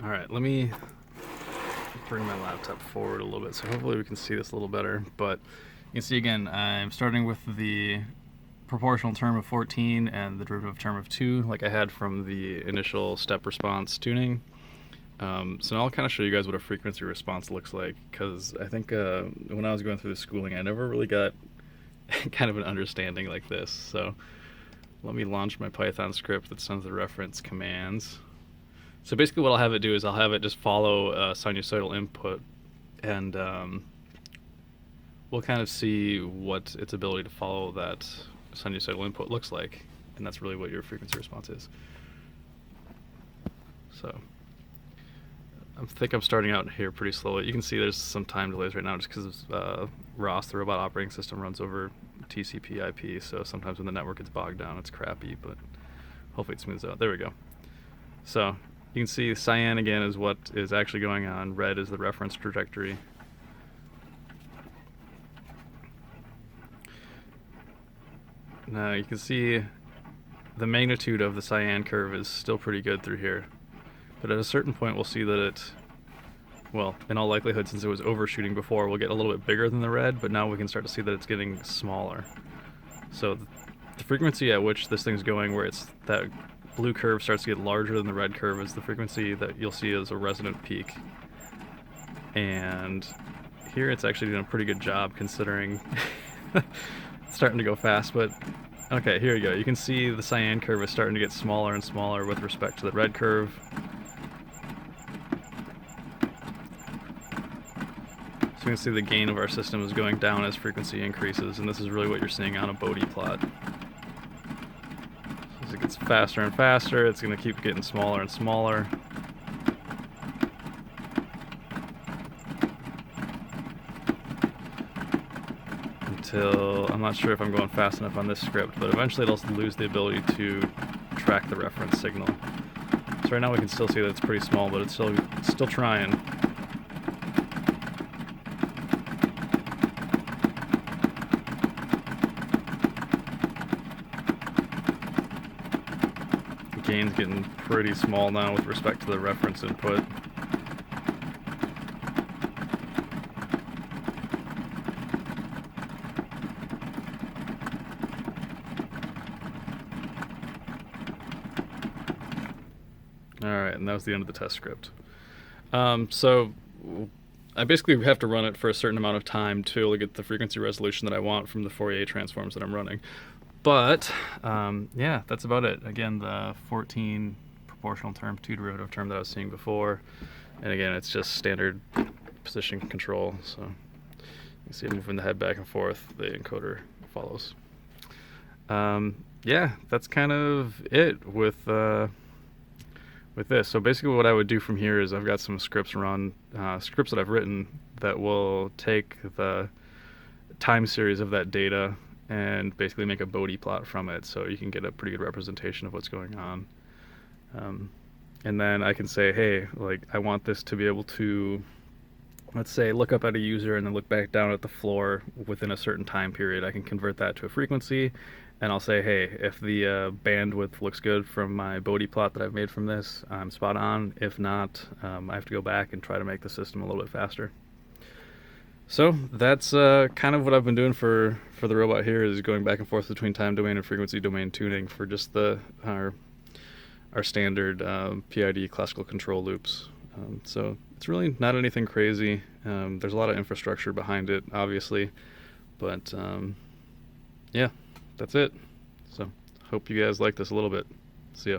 All right, let me bring my laptop forward a little bit so hopefully we can see this a little better. But you can see again, I'm starting with the proportional term of 14 and the derivative term of 2 like I had from the initial step response tuning. So now I'll kind of show you guys what a frequency response looks like, because I think when I was going through the schooling I never really got kind of an understanding like this. So let me launch my Python script that sends the reference commands. So basically what I'll have it do is I'll have it just follow sinusoidal input, and we'll kind of see what its ability to follow that sinusoidal input looks like, and that's really what your frequency response is. So I think I'm starting out here pretty slowly. You can see there's some time delays right now just because ROS, the robot operating system, runs over TCP/IP, so sometimes when the network gets bogged down it's crappy, but hopefully it smooths out. There we go. So you can see cyan again is what is actually going on. Red is the reference trajectory. Now you can see the magnitude of the cyan curve is still pretty good through here. But at a certain point we'll see that it, well, in all likelihood, since it was overshooting before, we'll get a little bit bigger than the red, but now we can start to see that it's getting smaller. So the frequency at which this thing's going, where it's that blue curve starts to get larger than the red curve, is the frequency that you'll see as a resonant peak. And here it's actually doing a pretty good job considering it's starting to go fast, but okay, here you go. You can see the cyan curve is starting to get smaller and smaller with respect to the red curve. So you can see the gain of our system is going down as frequency increases, and this is really what you're seeing on a Bodhi plot. As it gets faster and faster, it's going to keep getting smaller and smaller. Until, I'm not sure if I'm going fast enough on this script, but eventually it'll lose the ability to track the reference signal. So right now we can still see that it's pretty small, but it's still trying. The gain's getting pretty small now with respect to the reference input. Alright, and that was the end of the test script. So I basically have to run it for a certain amount of time to get the frequency resolution that I want from the Fourier transforms that I'm running. But yeah, that's about it. Again, the 14 proportional term, 2 derivative term that I was seeing before. And again, it's just standard position control. So you can see it moving the head back and forth. The encoder follows. Yeah, that's kind of it with this. So basically what I would do from here is I've got some scripts scripts that I've written that will take the time series of that data and basically make a Bodhi plot from it, so you can get a pretty good representation of what's going on. And then I can say, hey, like, I want this to be able to, let's say, look up at a user and then look back down at the floor within a certain time period. I can convert that to a frequency, and I'll say, hey, if the bandwidth looks good from my Bodhi plot that I've made from this, I'm spot on. If not, I have to go back and try to make the system a little bit faster. So that's kind of what I've been doing for the robot here, is going back and forth between time domain and frequency domain tuning for just our standard PID classical control loops. So it's really not anything crazy. There's a lot of infrastructure behind it, obviously, but yeah, that's it. So hope you guys like this a little bit. See ya.